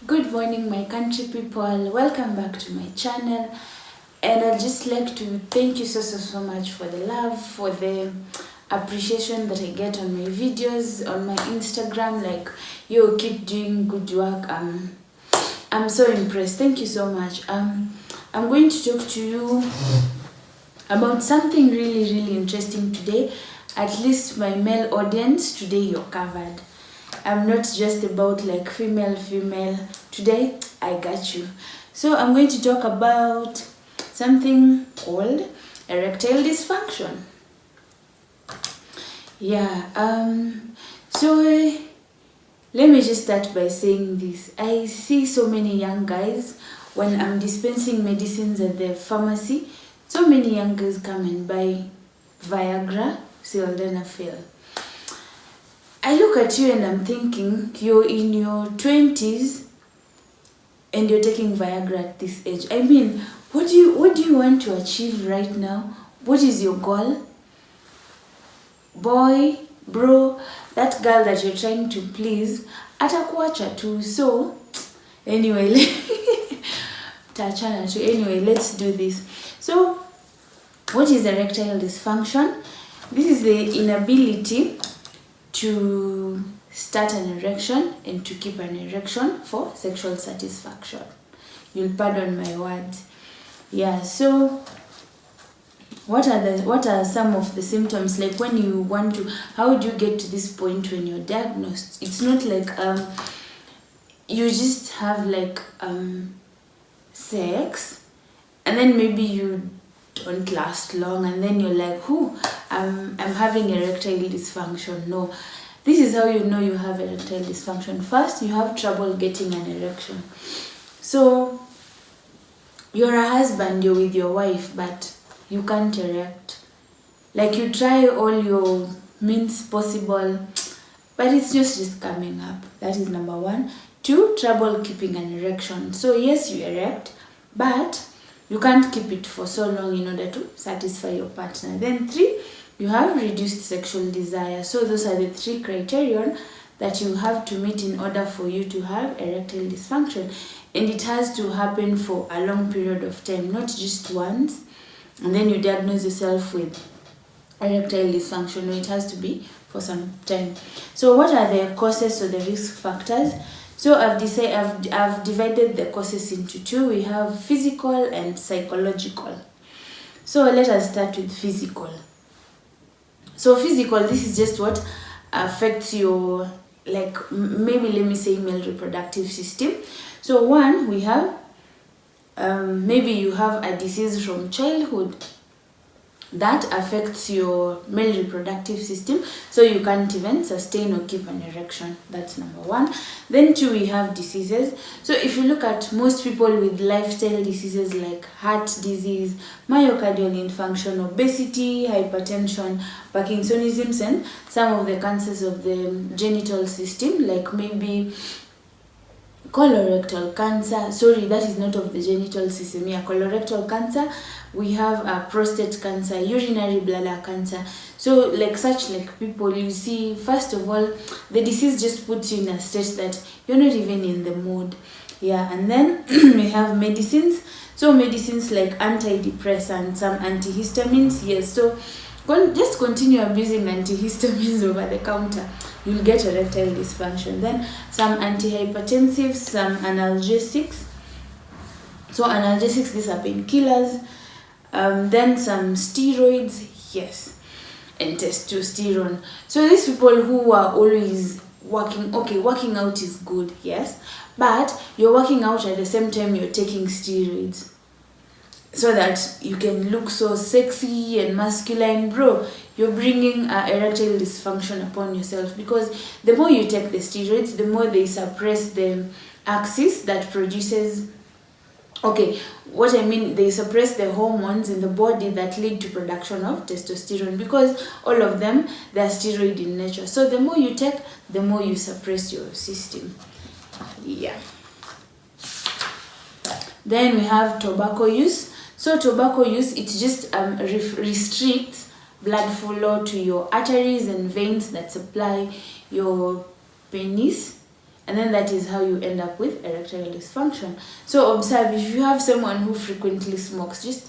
Good morning, my country people. Welcome back to my channel. And I'd just like to thank you so much for the love, for the appreciation that I get on my videos, on my Instagram. Like, you keep doing good work. I'm so impressed. Thank you so much. I'm going to talk to you about something really interesting today. At least my male audience, today you're covered. I'm not just about like female. Today I got you. So I'm going to talk about something called erectile dysfunction. So let me just start by saying this. I see so many young guys when I'm dispensing medicines at the pharmacy. So many young guys come and buy Viagra, sildenafil. I look at you and I'm thinking, you're in your 20s and you're taking Viagra at this age. I mean, what do you want to achieve right now? What is your goal? Boy, bro, that girl that you're trying to please, atakuacha tu. So, anyway, let's do this. So, what is erectile dysfunction? This is the inability to start an erection and to keep an erection for sexual satisfaction. You'll pardon my words. So what are some of the symptoms? Like when you want to, how do you get to this point when you're diagnosed? It's not like you just have like sex and then maybe you don't last long and then you're like, I'm having erectile dysfunction. No, this is how you know you have erectile dysfunction. First, you have trouble getting an erection. So you're a husband, you're with your wife, but you can't erect. Like you try all your means possible, but it's just coming up. That is number one. Two, trouble keeping an erection. So yes, you erect, but you can't keep it for so long in order to satisfy your partner. Then three, you have reduced sexual desire. So those are the three criteria that you have to meet in order for you to have erectile dysfunction. And it has to happen for a long period of time, not just once. And then you diagnose yourself with erectile dysfunction. No, it has to be for some time. So what are the causes or the risk factors? So I've divided the causes into two. We have physical and psychological. So let us start with physical. So physical, this is just what affects your, like maybe let me say male reproductive system. So one, we have, maybe you have a disease from childhood that affects your male reproductive system, so you can't even sustain or keep an erection. That's number one. Then two, we have diseases. So if you look at most people with lifestyle diseases like heart disease, myocardial infarction, obesity, hypertension, Parkinsonism, and some of the cancers of the genital system, like maybe colorectal cancer. Sorry, that is not of the genital system. Colorectal cancer. We have prostate cancer, urinary bladder cancer. So like people, you see, first of all, the disease just puts you in a state that you're not even in the mood. And then we have medicines. So medicines like antidepressants, some antihistamines. Yes, so just continue abusing antihistamines over the counter. You'll get erectile dysfunction. Then some antihypertensives, some analgesics. So analgesics, these are painkillers. Then some steroids, yes, and testosterone. So these people who are always working out is good, yes, but you're working out at the same time you're taking steroids so that you can look so sexy and masculine. Bro, you're bringing erectile dysfunction upon yourself, because the more you take the steroids, the more they suppress the axis that produces, they suppress the hormones in the body that lead to production of testosterone, because all of them, they're steroid in nature. So the more you take, the more you suppress your system. Then we have tobacco use. So tobacco use, it just restricts blood flow to your arteries and veins that supply your penis and then that is how you end up with erectile dysfunction. So observe, if you have someone who frequently smokes, just,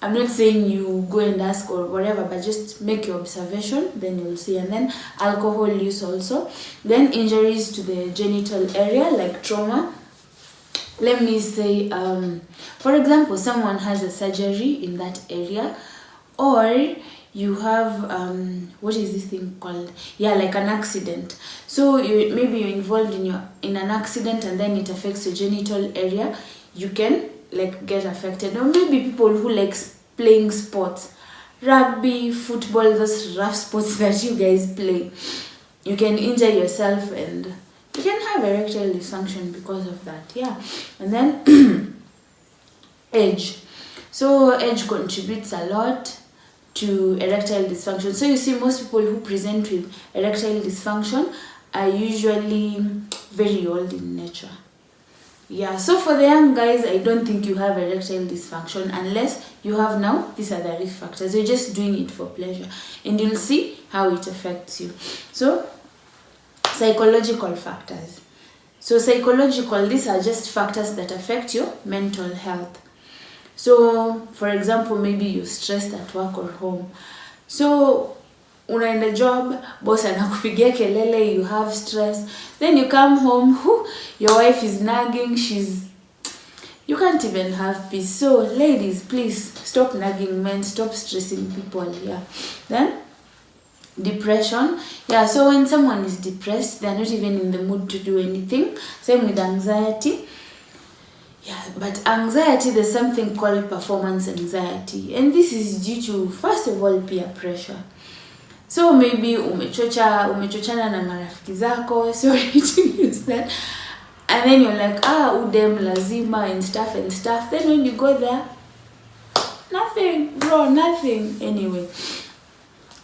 I'm not saying you go and ask or whatever, but just make your observation, then you'll see. And then alcohol use also. Then injuries to the genital area, like trauma. Let me say, for example, someone has a surgery in that area, or you have, what is this thing called? Yeah, like an accident. So maybe you're involved in an accident, and then it affects your genital area. You can like get affected. Or maybe people who like playing sports, rugby, football, those rough sports that you guys play, you can injure yourself and you can have erectile dysfunction because of that. Yeah. And then age. So age contributes a lot to erectile dysfunction. So you see, most people who present with erectile dysfunction are usually very old in nature. Yeah, so for the young guys, I don't think you have erectile dysfunction unless you have now these are the risk factors. You're just doing it for pleasure, and you'll see how it affects you. So psychological factors. So psychological, these are just factors that affect your mental health. So for example, maybe you're stressed at work or home. So unaenda job, boss anakupigia kelele, you have stress, then you come home, your wife is nagging, you can't even have peace. So ladies, please stop nagging men, stop stressing people. Yeah. Then depression. Yeah, so when someone is depressed, they're not even in the mood to do anything. Same with anxiety. Yeah, but anxiety, there's something called performance anxiety, and this is due to, first of all, peer pressure. So maybe umechochana na marafiki zako, sorry to use that, and then you're like, udem lazima and stuff. Then when you go there, nothing, bro, nothing. Anyway,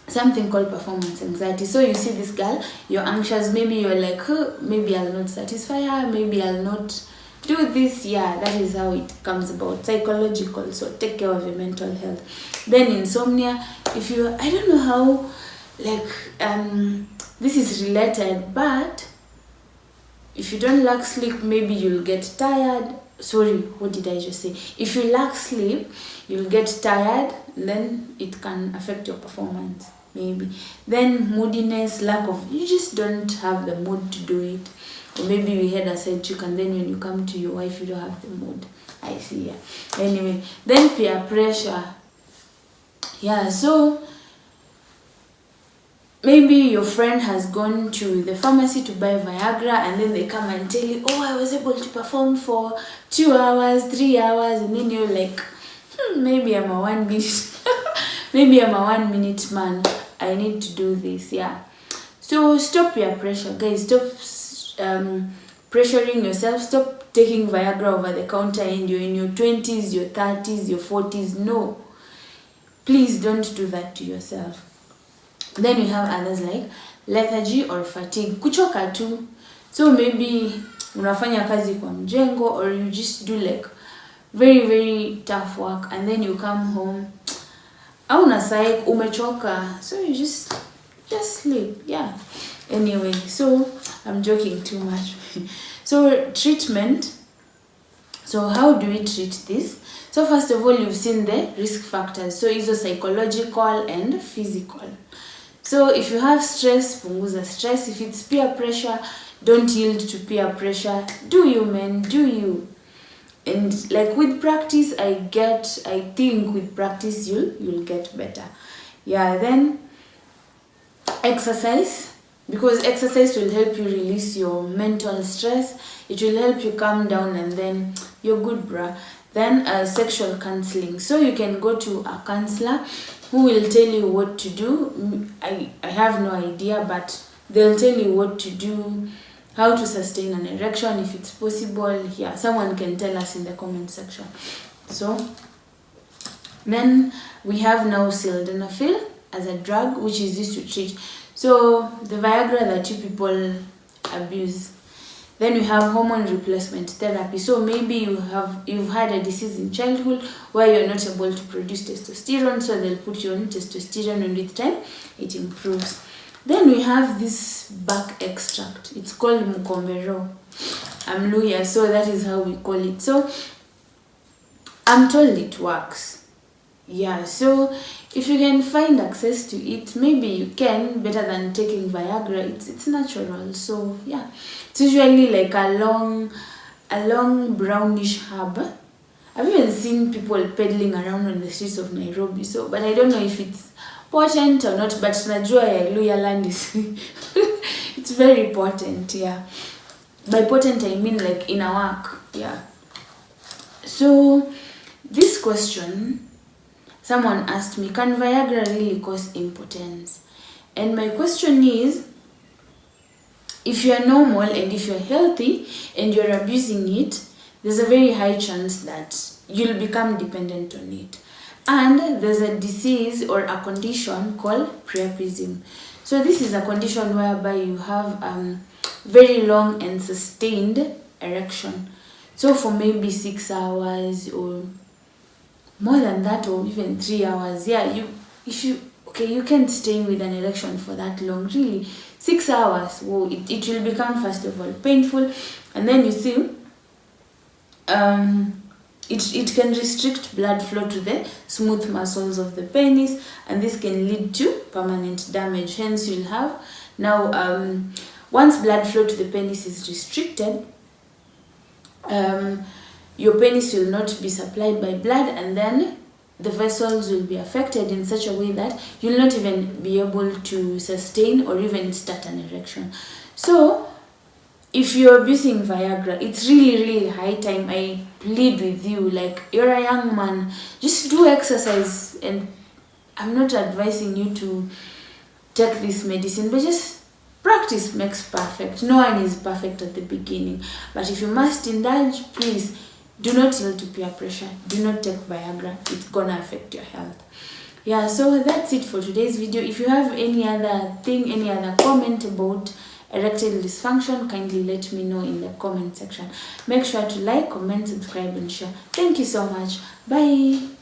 something called performance anxiety. So you see this girl, you're anxious, maybe you're like, maybe I'll not satisfy her, maybe I'll not do this. Yeah, that is how it comes about. Psychological, so take care of your mental health. Then insomnia, if you, I don't know how, like, this is related, but if you don't lack sleep, maybe you'll get tired. Sorry, what did I just say? If you lack sleep, you'll get tired, then it can affect your performance, maybe. Then moodiness, you just don't have the mood to do it. Or maybe we had a side chick, and then when you come to your wife, you don't have the mood. I see, yeah. Anyway, then peer pressure. Yeah, so maybe your friend has gone to the pharmacy to buy Viagra, and then they come and tell you, I was able to perform for 2 hours, 3 hours, and then you're like, maybe I'm a 1 minute, maybe I'm a 1 minute man. I need to do this, yeah. So stop peer pressure, guys. Stop pressuring yourself. Stop taking Viagra over the counter, and you're in your 20s, your 30s, your 40s. No, please don't do that to yourself. Then you have others like lethargy or fatigue, kuchoka tu. So maybe unafanya kazi kwa mjengo, or you just do like very very tough work, and then you come home, hauna psych, umechoka, so you just sleep. Yeah. Anyway, so I'm joking too much. So treatment. So how do we treat this? So first of all, you've seen the risk factors. So is psychological and physical. So if you have stress, punguza stress. If it's peer pressure, don't yield to peer pressure. Do you, man, do you. And like with practice, I think with practice you'll get better. Yeah. Then exercise, because exercise will help you release your mental stress. It will help you calm down, and then you're good, bruh. Then sexual counseling. So you can go to a counselor who will tell you what to do. I have no idea, but they'll tell you what to do, how to sustain an erection if it's possible. Yeah, someone can tell us in the comment section. So then we have now sildenafil as a drug, which is used to treat. So the Viagra that you people abuse. Then we have hormone replacement therapy. So maybe you've had a disease in childhood where you're not able to produce testosterone, so they'll put you on testosterone, and with time it improves. Then we have this bark extract. It's called Mukombero. I'm Luya, so that is how we call it. So I'm told it works. Yeah, so if you can find access to it, maybe you can, better than taking Viagra. It's natural. So yeah, it's usually like a long brownish herb. I've even seen people peddling around on the streets of Nairobi. So, but I don't know if it's potent or not. But najua ya Luya land is it's very potent. Yeah, by potent I mean like in a work. Yeah. So this question, someone asked me, can Viagra really cause impotence? And my question is, if you're normal and if you're healthy and you're abusing it, there's a very high chance that you'll become dependent on it. And there's a disease or a condition called priapism. So this is a condition whereby you have very long and sustained erection. So for maybe 6 hours or more than that, or even 3 hours. Yeah, you can't stay with an erection for that long, really. 6 hours, whoa, it will become, first of all, painful, and then you see it can restrict blood flow to the smooth muscles of the penis, and this can lead to permanent damage. Hence you'll have now once blood flow to the penis is restricted, your penis will not be supplied by blood, and then the vessels will be affected in such a way that you'll not even be able to sustain or even start an erection. So if you're abusing Viagra, it's really high time. I plead with you, like, you're a young man, just do exercise. And I'm not advising you to take this medicine, but just practice makes perfect. No one is perfect at the beginning, but if you must indulge, please do not yield to peer pressure. Do not take Viagra. It's gonna affect your health. Yeah, so that's it for today's video. If you have any other thing, any other comment about erectile dysfunction, kindly let me know in the comment section. Make sure to like, comment, subscribe, and share. Thank you so much. Bye.